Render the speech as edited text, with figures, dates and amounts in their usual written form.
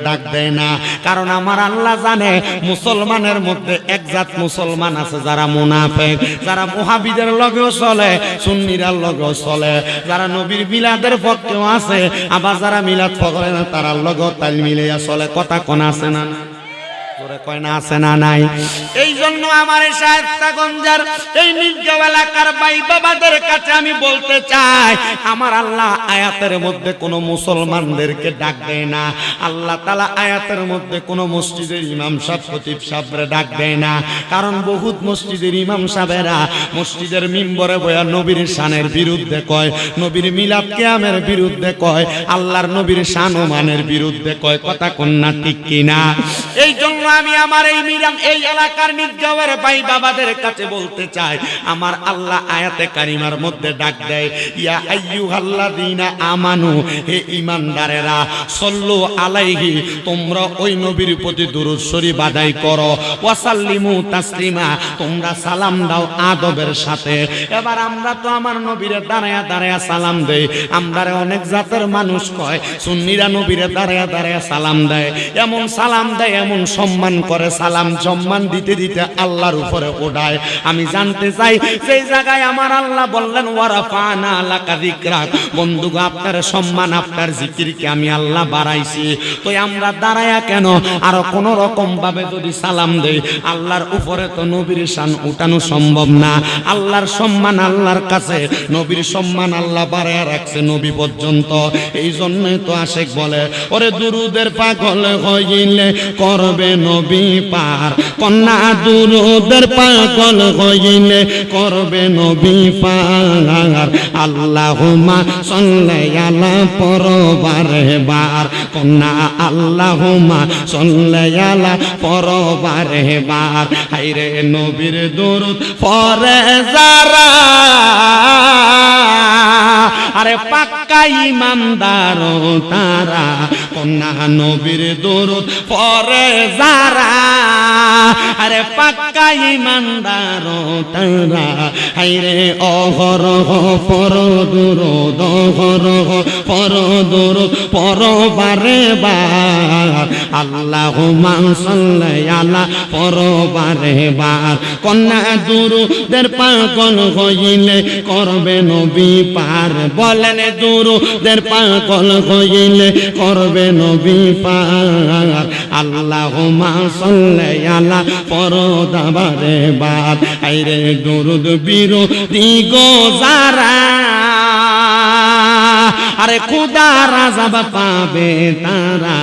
ডাক দেয় না, কারণ আমার আল্লাহ জানে মুসলমানের মধ্যে একজাত মুসলমান আছে যারা মুনাফিক, যারা ওহাবীদের লগেও চলে, সুন্নিরার লগেও চলে, যারা নবীর মিলাদের পক্ষেও আছে, আবার যারা মিলাদ পড়ে না তারার লগেও তাল মিলাইয়া চলে। কথা কোন আছে না? জোরে কয় না আছে না নাই? এই জন্য আমার শায়েস্তাগঞ্জের এই নির্জীব এলাকার ভাই বাবাদের কাছে আমি বলতে চাই, আমার আল্লাহ আয়াতের মধ্যে কোন মুসলমানদেরকে ডাক দেয় না। আল্লাহ তাআলা আয়াতের মধ্যে কোন মসজিদের ইমাম সাহেব খতিব সাহেবরে ডাক দেয় না, কারণ বহুত মসজিদের ইমাম সাহেবেরা মসজিদের মিম্বরে বয়া নবীর শানের বিরুদ্ধে কয়, নবীর মিলাদ কিয়ামের বিরুদ্ধে কয়, আল্লাহর নবীর শান ও মানের বিরুদ্ধে কয়। কথা কোন না ঠিক কিনা? এই জন্য আমি আমার এই মিলাম এই এলাকার নির্জীবের ভাই বাবাদের কাছে বলতে চাই, আমার আল্লাহ আয়াতে কারিমার মধ্যে ডাক দেয়, ইয়া আইয়ুহাল্লাযীনা আমানু, হে ঈমানদারেরা, সাল্লু আলাইহি, তোমরা ওই নবীর প্রতি দুরূদ শরীফ আদায় করো, ওয়া সাল্লিমু তাসলিমা, তোমরা সালাম দাও আদবের সাথে। এবার আমরা তো আমার নবীরে দাঁড়ায়া দাঁড়ায়া সালাম দেই, আমরারে অনেক জাতের মানুষ কয় সুন্নিরা নবীরে দাঁড়ায়া দাঁড়ায়া সালাম দেয়, এমন সালাম দেয়, এমন সম্মান করে, সালাম সম্মান দিতে দিতে আল্লাহর উপরে ওঠায়। আমি জানতে চাই সেই জায়গায় আমার আল্লাহ বললেন ওয়ারাফানা লাকা যিকরাক, বন্ধুগো আপনার সম্মান আপনার জিকিরকে আমি আল্লাহ বাড়াইছি। তো আমরা দাঁড়ায়া কেন? আর কোন রকম ভাবে যদি সালাম দেই, আল্লাহর উপরে তো নবীর শান উঠানো সম্ভব না। আল্লাহর সম্মান আল্লাহর কাছে, নবীর সম্মান আল্লাহ বাড়ায়া রাখছে নবী পর্যন্ত। এই জন্যই তো আশেক বলে, ওরে দুরুদের পাগল হইলে করবে নবী পার, কন্যা দুরুদের পাগল হইলে করবে নবী পার। আল্লাহুম্মা সাল্লি আলা পরবারে বার, কন্যা আল্লাহুম্মা সাল্লি আলা পরবারে বার। হায়রে নবীর দুরুদ পড়ে যারা, আরে পাক্কা ঈমানদার তারা, কন্যা নবীর দুরুদ পড়ে যারা, আরে পাক্কা ঈমানদার তারা। হায়রে অহরহ পর দুরুদ, অহরহ পর দুরুদ পরবারে বার। আল্লাহুম্মা সাল্লি আলা পরবারে বার, কন্যা দুরুদের পাগল হইলে করবে নবী পার। বলেন দুরুদের পাগল হইলে করবে নবী পার। আল্লাহুম্মা সাল্লি আলা পরবারে বার। আইরে দুরুদ বিরোধী গো যারা, আরে খোদার আযাব পাবে তারা।